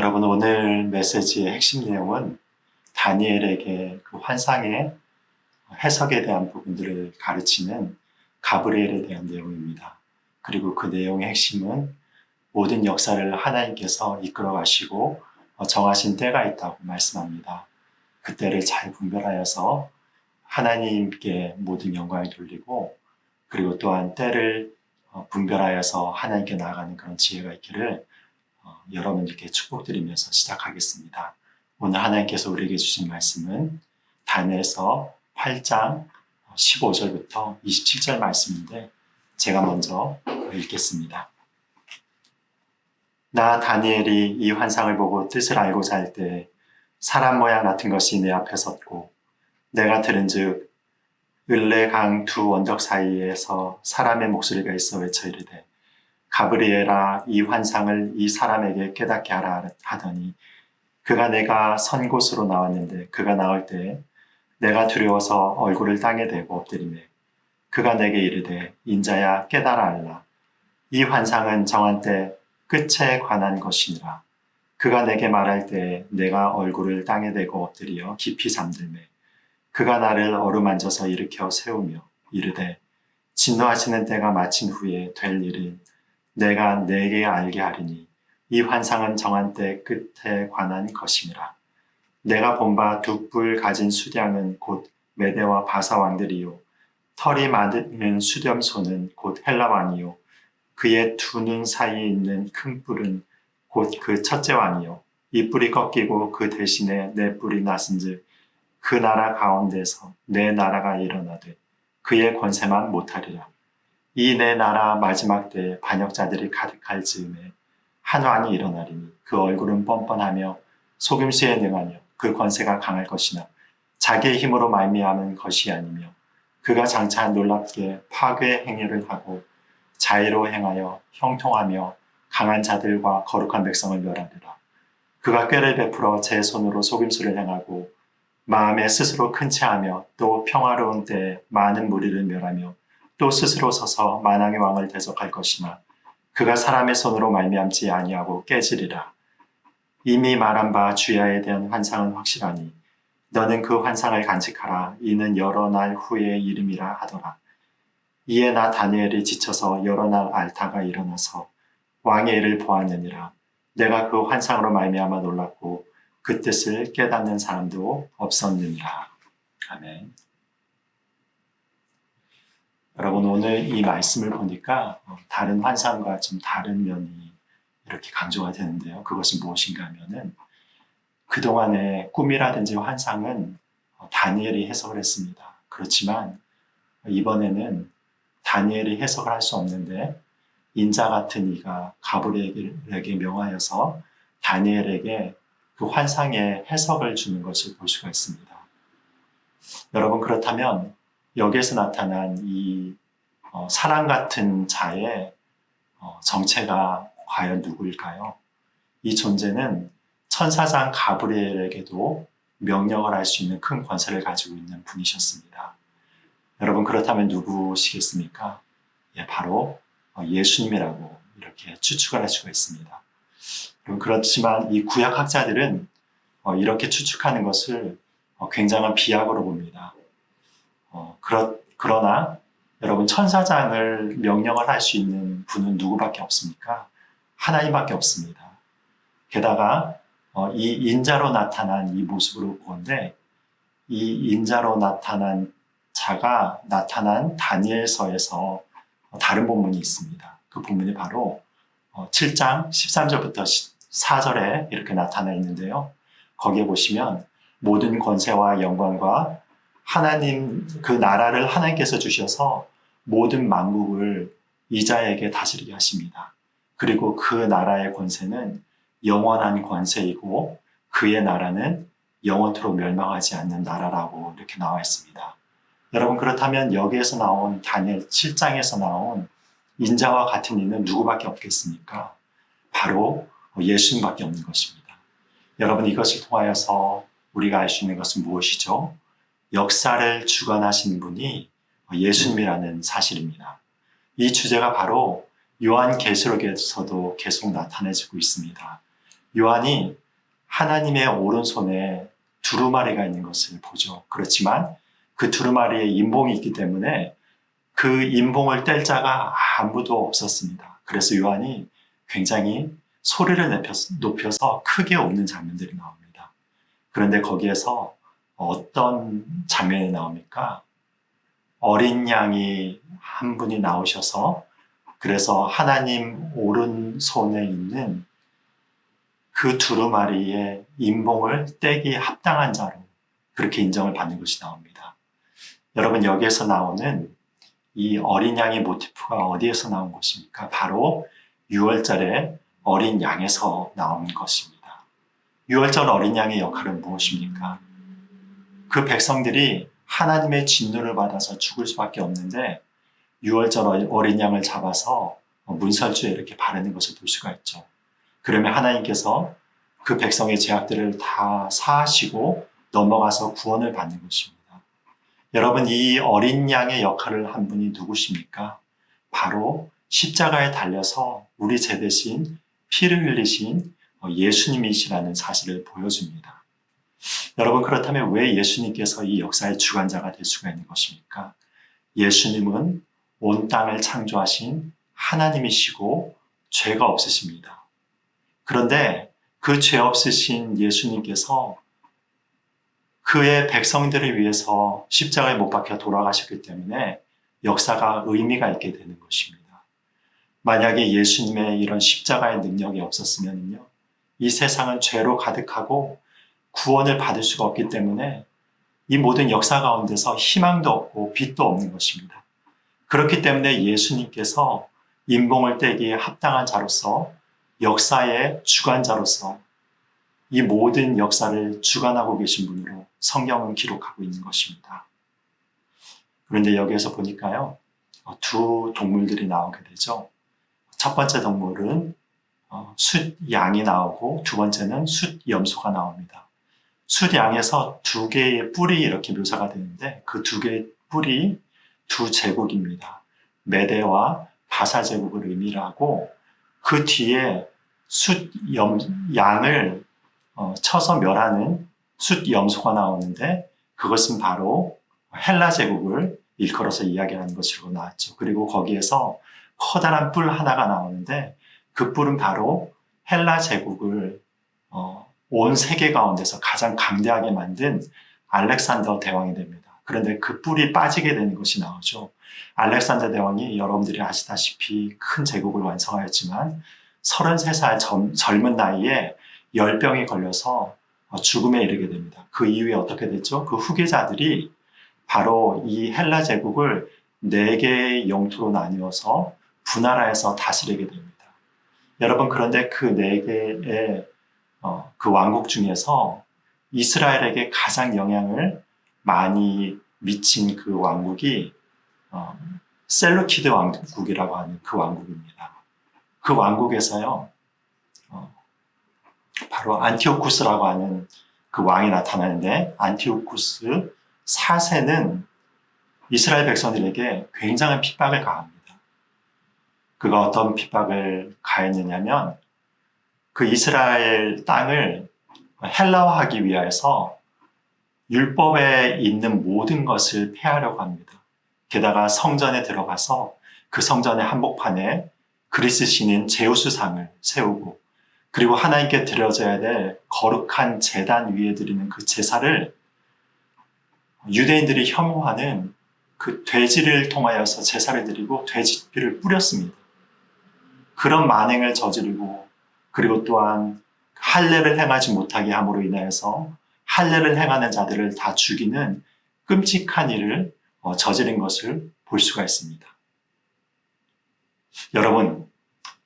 여러분, 오늘 메시지의 핵심 내용은 다니엘에게 그 환상의 해석에 대한 부분들을 가르치는 가브리엘에 대한 내용입니다. 그리고 그 내용의 핵심은 모든 역사를 하나님께서 이끌어 가시고 정하신 때가 있다고 말씀합니다. 그 때를 잘 분별하여서 하나님께 모든 영광을 돌리고, 그리고 또한 때를 분별하여서 하나님께 나아가는 그런 지혜가 있기를 여러분들께 축복드리면서 시작하겠습니다. 오늘 하나님께서 우리에게 주신 말씀은 다니엘서 8장 15절부터 27절 말씀인데, 제가 먼저 읽겠습니다. 나 다니엘이 이 환상을 보고 뜻을 알고자 할 때 사람 모양 같은 것이 내 앞에 섰고, 내가 들은즉 을레강 두 언덕 사이에서 사람의 목소리가 있어 외쳐 이르되, 가브리엘아, 이 환상을 이 사람에게 깨닫게 하라 하더니, 그가 내가 선 곳으로 나왔는데 그가 나올 때 내가 두려워서 얼굴을 땅에 대고 엎드리매, 그가 내게 이르되, 인자야 깨달아 알라. 이 환상은 정한 때 끝에 관한 것이니라. 그가 내게 말할 때 내가 얼굴을 땅에 대고 엎드려 깊이 잠들매, 그가 나를 어루만져서 일으켜 세우며 이르되, 진노하시는 때가 마친 후에 될 일을 내가 내게 알게 하리니 이 환상은 정한 때 끝에 관한 것임이라. 내가 본 바 두 뿔 가진 수량은 곧 메대와 바사 왕들이요, 털이 많은 수렴소는 곧 헬라 왕이요, 그의 두 눈 사이에 있는 큰 뿔은 곧 그 첫째 왕이요, 이 뿔이 꺾이고 그 대신에 내 뿔이 났은즉 그 나라 가운데서 내 나라가 일어나되 그의 권세만 못하리라. 이 내 나라 마지막 때에 반역자들이 가득할 즈음에 한 왕이 일어나리니 그 얼굴은 뻔뻔하며 속임수에 능하며 그 권세가 강할 것이나 자기의 힘으로 말미암은 것이 아니며, 그가 장차 놀랍게 파괴 행위를 하고 자의로 행하여 형통하며 강한 자들과 거룩한 백성을 멸하리라. 그가 꾀를 베풀어 제 손으로 속임수를 행하고 마음에 스스로 큰 채하며 또 평화로운 때에 많은 무리를 멸하며 또 스스로 서서 만왕의 왕을 대적할 것이나 그가 사람의 손으로 말미암지 아니하고 깨지리라. 이미 말한 바 주야에 대한 환상은 확실하니 너는 그 환상을 간직하라. 이는 여러 날 후의 이름이라 하더라. 이에 나 다니엘이 지쳐서 여러 날 앓다가 일어나서 왕의 일을 보았느니라. 내가 그 환상으로 말미암아 놀랐고 그 뜻을 깨닫는 사람도 없었느니라. 아멘. 여러분, 오늘 이 말씀을 보니까 다른 환상과 좀 다른 면이 이렇게 강조가 되는데요. 그것은 무엇인가 하면은, 그동안의 꿈이라든지 환상은 다니엘이 해석을 했습니다. 그렇지만 이번에는 다니엘이 해석을 할 수 없는데 인자 같은 이가 가브리엘에게 명하여서 다니엘에게 그 환상의 해석을 주는 것을 볼 수가 있습니다. 여러분, 그렇다면 여기에서 나타난 이 사람 같은 자의 정체가 과연 누구일까요? 이 존재는 천사장 가브리엘에게도 명령을 할 수 있는 큰 권세를 가지고 있는 분이셨습니다. 여러분, 그렇다면 누구시겠습니까? 바로 예수님이라고 이렇게 추측을 할 수가 있습니다. 그렇지만 이 구약학자들은 이렇게 추측하는 것을 굉장한 비약으로 봅니다. 그러나 여러분, 천사장을 명령을 할 수 있는 분은 누구밖에 없습니까? 하나님밖에 없습니다. 게다가 이 인자로 나타난 이 모습으로 보는데, 이 인자로 나타난 자가 나타난 다니엘서에서 다른 본문이 있습니다. 그 본문이 바로 7장 13절부터 4절에 이렇게 나타나 있는데요. 거기에 보시면 모든 권세와 영광과 하나님, 그 나라를 하나님께서 주셔서 모든 만국을 이자에게 다스리게 하십니다. 그리고 그 나라의 권세는 영원한 권세이고 그의 나라는 영원토록 멸망하지 않는 나라라고 이렇게 나와 있습니다. 여러분, 그렇다면 여기에서 나온 다니엘 7장에서 나온 인자와 같은 이는 누구밖에 없겠습니까? 바로 예수님밖에 없는 것입니다. 여러분, 이것을 통하여서 우리가 알 수 있는 것은 무엇이죠? 역사를 주관하신 분이 예수님이라는 사실입니다. 이 주제가 바로 요한계시록에서도 계속 나타내지고 있습니다. 요한이 하나님의 오른손에 두루마리가 있는 것을 보죠. 그렇지만 그 두루마리에 인봉이 있기 때문에 그 인봉을 뗄 자가 아무도 없었습니다. 그래서 요한이 굉장히 소리를 높여서 크게 웃는 장면들이 나옵니다. 그런데 거기에서 어떤 장면이 나옵니까? 어린 양이 한 분이 나오셔서 그래서 하나님 오른손에 있는 그 두루마리의 인봉을 떼기 합당한 자로 그렇게 인정을 받는 것이 나옵니다. 여러분, 여기에서 나오는 이 어린 양의 모티프가 어디에서 나온 것입니까? 바로 6월절의 어린 양에서 나온 것입니다. 6월절 어린 양의 역할은 무엇입니까? 그 백성들이 하나님의 진노를 받아서 죽을 수밖에 없는데 6월절 어린 양을 잡아서 문설주에 이렇게 바르는 것을 볼 수가 있죠. 그러면 하나님께서 그 백성의 죄악들을 다 사하시고 넘어가서 구원을 받는 것입니다. 여러분, 이 어린 양의 역할을 한 분이 누구십니까? 바로 십자가에 달려서 우리 죄 대신 피를 흘리신 예수님이시라는 사실을 보여줍니다. 여러분, 그렇다면 왜 예수님께서 이 역사의 주관자가 될 수가 있는 것입니까? 예수님은 온 땅을 창조하신 하나님이시고 죄가 없으십니다. 그런데 그 죄 없으신 예수님께서 그의 백성들을 위해서 십자가에 못 박혀 돌아가셨기 때문에 역사가 의미가 있게 되는 것입니다. 만약에 예수님의 이런 십자가의 능력이 없었으면요, 이 세상은 죄로 가득하고 구원을 받을 수가 없기 때문에 이 모든 역사 가운데서 희망도 없고 빛도 없는 것입니다. 그렇기 때문에 예수님께서 인봉을 떼기에 합당한 자로서 역사의 주관자로서 이 모든 역사를 주관하고 계신 분으로 성경은 기록하고 있는 것입니다. 그런데 여기에서 보니까요, 두 동물들이 나오게 되죠. 첫 번째 동물은 숫양이 나오고 두 번째는 숫염소가 나옵니다. 숫양에서 두 개의 뿔이 이렇게 묘사가 되는데 그 두 개의 뿔이 두 제국입니다. 메대와 바사 제국을 의미를 하고 그 뒤에 숫양을 쳐서 멸하는 숫염소가 나오는데 그것은 바로 헬라 제국을 일컬어서 이야기하는 것으로 나왔죠. 그리고 거기에서 커다란 뿔 하나가 나오는데 그 뿔은 바로 헬라 제국을 온 세계 가운데서 가장 강대하게 만든 알렉산더 대왕이 됩니다. 그런데 그 뿔이 빠지게 되는 것이 나오죠. 알렉산더 대왕이 여러분들이 아시다시피 큰 제국을 완성하였지만 33살 젊은 나이에 열병이 걸려서 죽음에 이르게 됩니다. 그 이후에 어떻게 됐죠? 그 후계자들이 바로 이 헬라 제국을 4개의 영토로 나뉘어서 분할하여서 다스리게 됩니다. 여러분, 그런데 그 4개의 그 왕국 중에서 이스라엘에게 가장 영향을 많이 미친 그 왕국이 셀루키드 왕국이라고 하는 그 왕국입니다. 그 왕국에서요, 바로 안티오쿠스라고 하는 그 왕이 나타나는데 안티오쿠스 4세는 이스라엘 백성들에게 굉장한 핍박을 가합니다. 그가 어떤 핍박을 가했느냐면 그 이스라엘 땅을 헬라화하기 위해서 율법에 있는 모든 것을 폐하려고 합니다. 게다가 성전에 들어가서 그 성전의 한복판에 그리스 신인 제우스상을 세우고 그리고 하나님께 드려져야 될 거룩한 제단 위에 드리는 그 제사를 유대인들이 혐오하는 그 돼지를 통하여서 제사를 드리고 돼지피를 뿌렸습니다. 그런 만행을 저지르고 그리고 또한 할례를 행하지 못하게 함으로 인하여서 할례를 행하는 자들을 다 죽이는 끔찍한 일을 저지른 것을 볼 수가 있습니다. 여러분,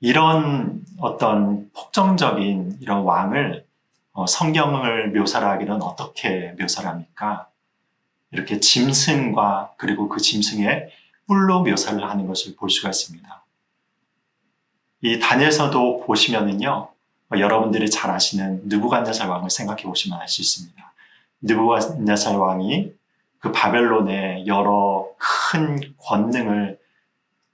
이런 어떤 폭정적인 이런 왕을 성경을 묘사를 하기는 어떻게 묘사를 합니까? 이렇게 짐승과 그리고 그 짐승의 뿔로 묘사를 하는 것을 볼 수가 있습니다. 이 다니엘서도 보시면은요, 여러분들이 잘 아시는 느부갓네살 왕을 생각해 보시면 알 수 있습니다. 느부갓네살 왕이 그 바벨론의 여러 큰 권능을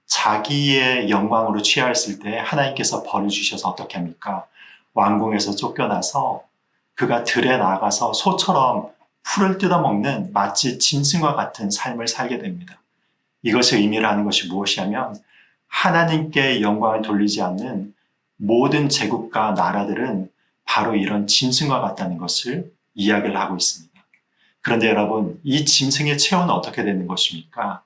자기의 영광으로 취하였을 때 하나님께서 벌을 주셔서 어떻게 합니까? 왕궁에서 쫓겨나서 그가 들에 나가서 소처럼 풀을 뜯어먹는 마치 짐승과 같은 삶을 살게 됩니다. 이것의 의미를 하는 것이 무엇이냐면 하나님께 영광을 돌리지 않는 모든 제국과 나라들은 바로 이런 짐승과 같다는 것을 이야기를 하고 있습니다. 그런데 여러분, 이 짐승의 최후는 어떻게 되는 것입니까?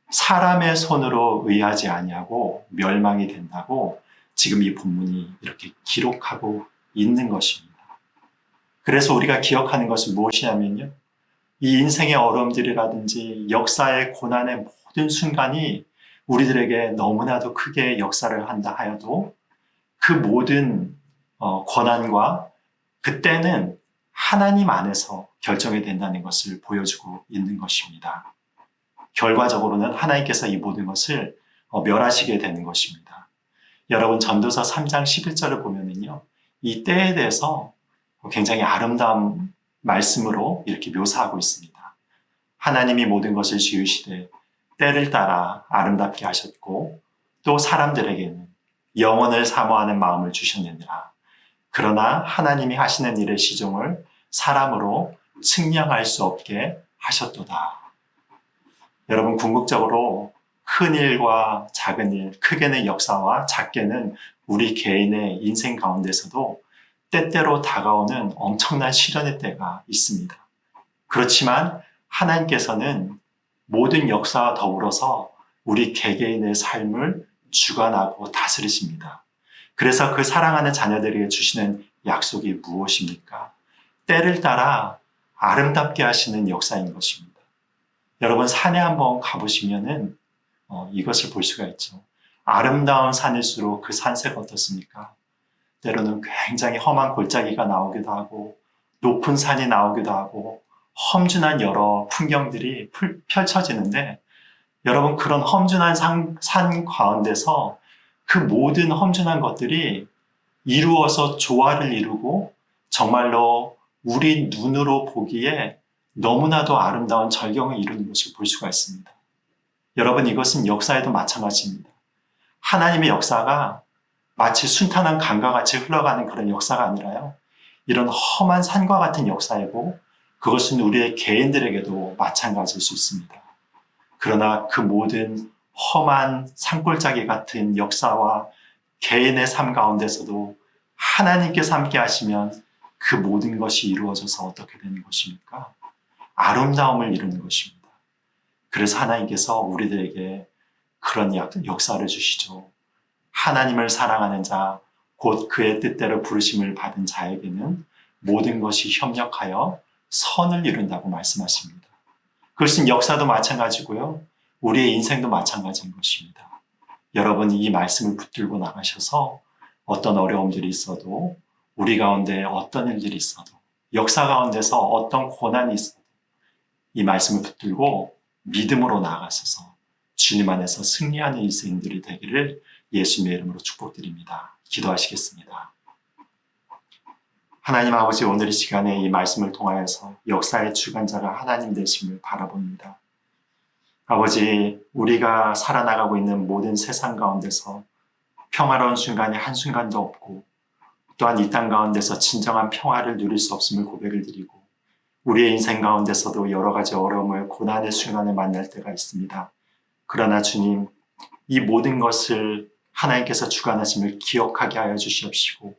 사람의 손으로 의하지 아니하고 멸망이 된다고 지금 이 본문이 이렇게 기록하고 있는 것입니다. 그래서 우리가 기억하는 것은 무엇이냐면요. 이 인생의 어려움들이라든지 역사의 고난의 모든 순간이 우리들에게 너무나도 크게 역사를 한다 하여도 그 모든 권한과 그때는 하나님 안에서 결정이 된다는 것을 보여주고 있는 것입니다. 결과적으로는 하나님께서 이 모든 것을 멸하시게 되는 것입니다. 여러분 전도서 3장 11절을 보면은요. 이 때에 대해서 굉장히 아름다운 말씀으로 이렇게 묘사하고 있습니다. 하나님이 모든 것을 지으시되 때를 따라 아름답게 하셨고 또 사람들에게는 영원을 사모하는 마음을 주셨느니라. 그러나 하나님이 하시는 일의 시종을 사람으로 측량할 수 없게 하셨도다. 여러분 궁극적으로 큰 일과 작은 일, 크게는 역사와 작게는 우리 개인의 인생 가운데서도 때때로 다가오는 엄청난 시련의 때가 있습니다. 그렇지만 하나님께서는 모든 역사와 더불어서 우리 개개인의 삶을 주관하고 다스리십니다. 그래서 그 사랑하는 자녀들에게 주시는 약속이 무엇입니까? 때를 따라 아름답게 하시는 역사인 것입니다. 여러분 산에 한번 가보시면은 이것을 볼 수가 있죠. 아름다운 산일수록 그 산세가 어떻습니까? 때로는 굉장히 험한 골짜기가 나오기도 하고 높은 산이 나오기도 하고 험준한 여러 풍경들이 펼쳐지는데 여러분 그런 험준한 산 가운데서 그 모든 험준한 것들이 이루어서 조화를 이루고 정말로 우리 눈으로 보기에 너무나도 아름다운 절경을 이루는 것을 볼 수가 있습니다. 여러분 이것은 역사에도 마찬가지입니다. 하나님의 역사가 마치 순탄한 강과 같이 흘러가는 그런 역사가 아니라요. 이런 험한 산과 같은 역사이고 그것은 우리의 개인들에게도 마찬가지일 수 있습니다. 그러나 그 모든 험한 산골짜기 같은 역사와 개인의 삶 가운데서도 하나님께서 함께 하시면 그 모든 것이 이루어져서 어떻게 되는 것입니까? 아름다움을 이루는 것입니다. 그래서 하나님께서 우리들에게 그런 역사를 주시죠. 하나님을 사랑하는 자, 곧 그의 뜻대로 부르심을 받은 자에게는 모든 것이 협력하여 선을 이룬다고 말씀하십니다. 그것은 역사도 마찬가지고요. 우리의 인생도 마찬가지인 것입니다. 여러분이 이 말씀을 붙들고 나가셔서 어떤 어려움들이 있어도 우리 가운데 어떤 일들이 있어도 역사 가운데서 어떤 고난이 있어도 이 말씀을 붙들고 믿음으로 나아가셔서 주님 안에서 승리하는 인생들이 되기를 예수님의 이름으로 축복드립니다. 기도하시겠습니다. 하나님 아버지 오늘 이 시간에 이 말씀을 통하여서 역사의 주관자가 하나님 되심을 바라봅니다. 아버지 우리가 살아나가고 있는 모든 세상 가운데서 평화로운 순간이 한순간도 없고 또한 이 땅 가운데서 진정한 평화를 누릴 수 없음을 고백을 드리고 우리의 인생 가운데서도 여러 가지 어려움을 고난의 순간을 만날 때가 있습니다. 그러나 주님 이 모든 것을 하나님께서 주관하심을 기억하게 하여 주시옵시고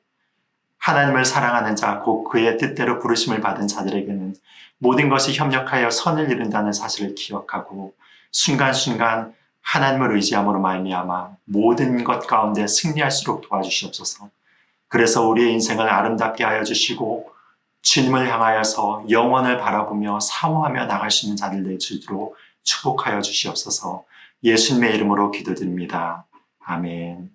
하나님을 사랑하는 자, 곧 그의 뜻대로 부르심을 받은 자들에게는 모든 것이 협력하여 선을 이룬다는 사실을 기억하고 순간순간 하나님을 의지함으로 말미암아 모든 것 가운데 승리할수록 도와주시옵소서. 그래서 우리의 인생을 아름답게 하여 주시고 주님을 향하여서 영원을 바라보며 사모하며 나갈 수 있는 자들 되시도록 축복하여 주시옵소서. 예수님의 이름으로 기도드립니다. 아멘.